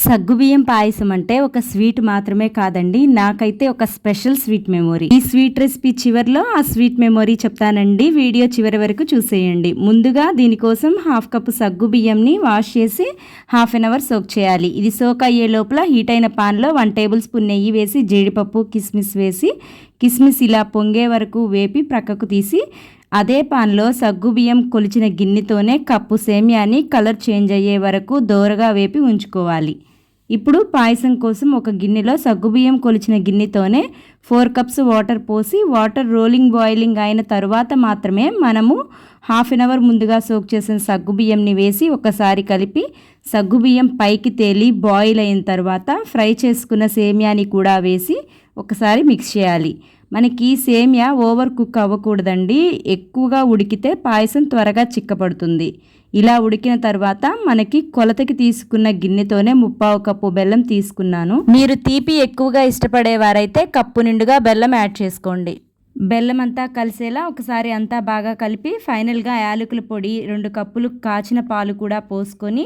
సగ్గుబియ్యం పాయసం అంటే ఒక స్వీట్ మాత్రమే కాదండి, నాకైతే ఒక స్పెషల్ స్వీట్ మెమొరీ. ఈ స్వీట్ రెసిపీ చివరిలో ఆ స్వీట్ మెమొరీ చెప్తానండి, వీడియో చివరి వరకు చూసేయండి. ముందుగా దీనికోసం 1/2 కప్పు సగ్గుబియ్యంని వాష్ చేసి 1/2 అవర్ సోక్ చేయాలి. ఇది సోక్ అయ్యే లోపల హీట్ అయిన పాన్లో 1 టేబుల్ స్పూన్ నెయ్యి వేసి జీడిపప్పు కిస్మిస్ వేసి కిస్మిస్ ఇలా పొంగే వరకు వేపి ప్రక్కకు తీసి అదే పాన్లో సగ్గుబియ్యం కొలిచిన గిన్నెతోనే కప్పు సేమియాని కలర్ చేంజ్ అయ్యే వరకు దోరగా వేపి ఉంచుకోవాలి. ఇప్పుడు పాయసం కోసం ఒక గిన్నెలో సగ్గుబియ్యం కొలిచిన గిన్నెతోనే 4 కప్స్ వాటర్ పోసి వాటర్ బాయిలింగ్ అయిన తరువాత మాత్రమే మనము 1/2 అవర్ ముందుగా సోక్ చేసిన సగ్గుబియ్యంని వేసి ఒకసారి కలిపి సగ్గుబియ్యం పైకి తేలి బాయిల్ అయిన తర్వాత ఫ్రై చేసుకున్న సేమియాని కూడా వేసి ఒకసారి మిక్స్ చేయాలి. మనకి సేమియా ఓవర్ కుక్ అవ్వకూడదండి, ఎక్కువగా ఉడికితే పాయసం త్వరగా చిక్కపడుతుంది. ఇలా ఉడికిన తర్వాత మనకి కొలతకి తీసుకున్న గిన్నెతోనే 1/4 కప్పు బెల్లం తీసుకున్నాను. మీరు తీపి ఎక్కువగా ఇష్టపడేవారైతే కప్పు నిండుగా బెల్లం యాడ్ చేసుకోండి. బెల్లం అంతా కలిసేలా ఒకసారి అంతా బాగా కలిపి ఫైనల్గా యాలకుల పొడి 2 కప్పులు కాచిన పాలు కూడా పోసుకొని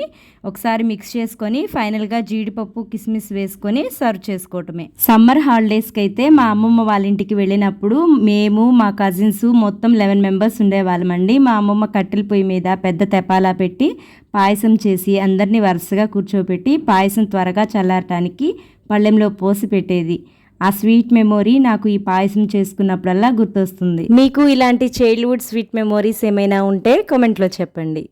ఒకసారి మిక్స్ చేసుకొని ఫైనల్గా జీడిపప్పు కిస్మిస్ వేసుకొని సర్వ్ చేసుకోవటమే. సమ్మర్ హాలిడేస్కి అయితే మా అమ్మమ్మ వాళ్ళ ఇంటికి వెళ్ళినప్పుడు మేము మా కజిన్స్ మొత్తం 11 మెంబర్స్ ఉండేవాళ్ళమండి. మా అమ్మమ్మ కట్టెల పొయ్యి మీద పెద్ద తెపాలా పెట్టి పాయసం చేసి అందరినీ వరుసగా కూర్చోబెట్టి పాయసం త్వరగా చల్లారటానికి పళ్ళెంలో పోసి పెట్టేది. ఆ స్వీట్ మెమొరీ నాకు ఈ పాయసం చేసుకున్నప్పుడల్లా గుర్తొస్తుంది. మీకు ఇలాంటి చైల్డ్హుడ్ స్వీట్ మెమొరీస్ ఏమైనా ఉంటే కామెంట్లో చెప్పండి.